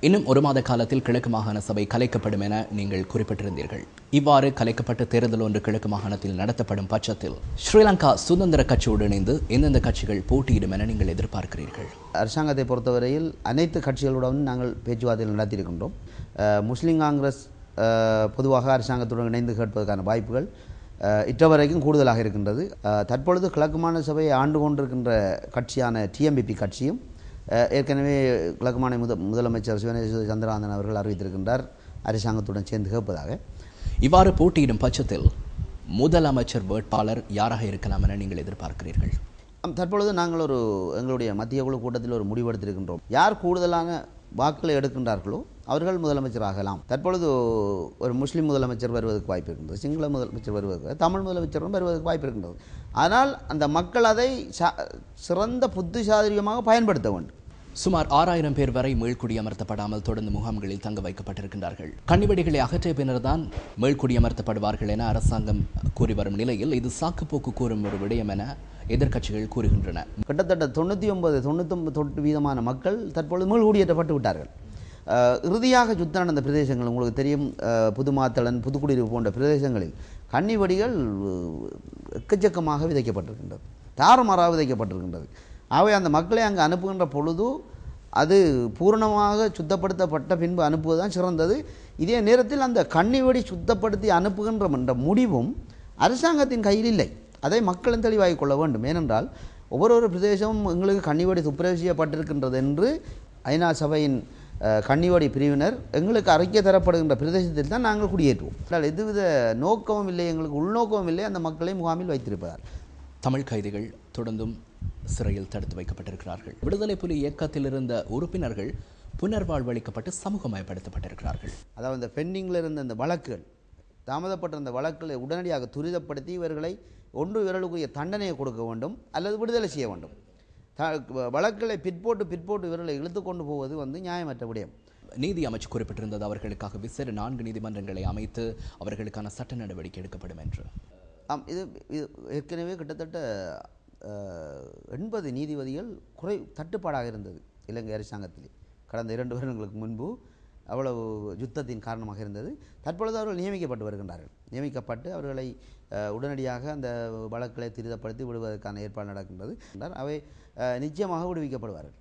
இன்னும் ஒரு மாத காலத்தில் கிழக்கு மாகாண சபை கலைக்கப்படும் என நீங்கள் குறிப்பிட்டிருந்தீர்கள். இவ்வாறு கலைக்கப்பட்ட தேர்தல் ஒன்று கிழக்கு மாகாணத்தில் நடத்தப்படும் பட்சத்தில் ஸ்ரீலங்கா சுதந்திர கட்சியோடு இணைந்து எந்தெந்த கட்சிகள் போட்டியிடும் என நீங்கள் எதிர்பார்க்கிறீர்கள்? அரசாங்கத்தை பொறுத்தவரையில் அனைத்து கட்சிகளுடன் நாங்கள் பேச்சுவார்த்தைகள் நடத்தியிருக்கின்றோம். முஸ்லீம் காங்கிரஸ் பொதுவாக அரசாங்கத்துடன் இணைந்து கேட்பதற்கான வாய்ப்புகள் இற்றவரைக்கும் கூடுதலாக இருக்கின்றது. தற்பொழுது கிழக்கு மாகாண சபையை ஆண்டு கொண்டிருக்கின்ற கட்சியான டிஎம்பிபி கட்சியும் ஏற்கனவே கிழக்கு மாகாண முதலமைச்சர் சிவனேஸ்வர சந்திரகாந்தன் அவர்கள் அறிவித்திருக்கின்றார் அரசாங்கத்துடன் சேர்ந்து கேட்பதாக. இவ்வாறு போட்டியிடும் பட்சத்தில் முதலமைச்சர் வேட்பாளர் யாராக இருக்கலாம் என நீங்கள் எதிர்பார்க்கிறீர்கள்? தற்பொழுது நாங்கள் எங்களுடைய மத்திய குழு கூட்டத்தில் ஒரு முடிவெடுத்திருக்கின்றோம். யார் கூடுதலான வாக்குகளை எடுக்கின்றார்களோ அவர்கள் முதலமைச்சர் ஆகலாம். தற்பொழுது ஒரு முஸ்லீம் முதலமைச்சர் வருவதற்கு வாய்ப்பு இருக்கின்றது, சிங்கள முதலமைச்சர் வருவதற்கு, தமிழ் முதலமைச்சரும் வருவதற்கு வாய்ப்பு இருக்கின்றது. ஆனால் அந்த மக்கள் அதை சிறந்த புத்திசாலியமாக பயன்படுத்த வேண்டும். சுமார் 6000 பேர் வரை மீள்குடியமர்த்தப்படாமல் தொடர்ந்து முகாம்களில் தங்க வைக்கப்பட்டிருக்கின்றார்கள். கண்ணிவெடிகளை அகற்றிய பின்னர்தான் மீள்குடியமர்த்தப்படுவார்கள் என அரசாங்கம் கூறி வரும் நிலையில் இது சாக்குப்போக்கு கூறும் ஒரு விடயம் என எதிர்க்கட்சிகள் கூறுகின்றன. கிட்டத்தட்ட 99% மக்கள் தற்பொழுது மீள்குடியேற்றப்பட்டு விட்டார்கள். இறுதியாக யுத்தம் நடந்த பிரதேசங்கள் உங்களுக்கு தெரியும், புதுமாத்தளன், புதுக்குடியிருப்பு போன்ற பிரதேசங்களில் கன்னிவெடிகள் எக்கச்சக்கமாக விதைக்கப்பட்டிருக்கின்றது, தாறுமாறாக விதைக்கப்பட்டிருக்கின்றது. ஆகவே அந்த மக்களை அங்கு அனுப்புகின்ற பொழுது அது பூரணமாக சுத்தப்படுத்தப்பட்ட பின்பு அனுப்புவதுதான் சிறந்தது. இதே நேரத்தில் அந்த கன்னிவெடி சுத்தப்படுத்தி அனுப்புகின்ற என்ற முடிவும் அரசாங்கத்தின் கையில் இல்லை. அதை மக்களும் தெளிவாகிக் கொள்ள வேண்டும். ஏனென்றால் ஒவ்வொரு பிரதேசமும் எங்களுக்கு கன்னிவெடி துப்புரவு என்று ஐநா சபையின் கன்னிவெடி பிரிவினர் எங்களுக்கு அறிக்கை தரப்படுகின்ற பிரதேசத்தில் தான் நாங்கள் குடியேற்றுவோம். எதுவித நோக்கமும் இல்லை, எங்களுக்கு உள்நோக்கமும் இல்லை அந்த மக்களை முகாமில் வைத்திருப்பதால். தமிழ் கைதிகள் தொடர்ந்தும் சிறையில் தடுத்து வைக்கப்பட்டிருக்கிறார்கள். விடுதலை புலி இயக்கத்தில் இருந்த உறுப்பினர்கள் புனர்வாழ்வளிக்கப்பட்டு சமூகமயப்படுத்தப்பட்டிருக்கிறார்கள். அதாவது இந்த பெண்டிங்கில் இருந்த இந்த வழக்குகள், தாமதப்பட்ட அந்த வழக்குகளை உடனடியாக துரிதப்படுத்தி இவர்களை ஒன்று இவர்களுக்குரிய தண்டனையை கொடுக்க வேண்டும் அல்லது விடுதலை செய்ய வேண்டும். வழக்குகளை பிற்போட்டு இவர்களை இழுத்து கொண்டு போவது நியாயமற்ற விடயம். நீதி அமைச்சு குறிப்பிட்டிருந்தது அவர்களுக்காக விசேட 4 நீதிமன்றங்களை அமைத்து அவர்களுக்கான சட்ட நடவடிக்கை எடுக்கப்படும் என்று. இது ஏற்கனவே கிட்டத்தட்ட 80 நீதிபதிகள் தட்டுப்பாடாக இருந்தது இலங்கை அரசாங்கத்திலே. கடந்த 2 வருடங்களுக்கு முன்பு அவ்வளவு யுத்தத்தின் காரணமாக இருந்தது. தற்பொழுது அவர்கள் நியமிக்கப்பட்டு வருகின்றார்கள். நியமிக்கப்பட்டு அவர்களை உடனடியாக அந்த வழக்குகளை துரிதப்படுத்தி விடுவதற்கான ஏற்பாடு நடக்கின்றது. அவை நிச்சயமாக விடுவிக்கப்படுவார்கள்.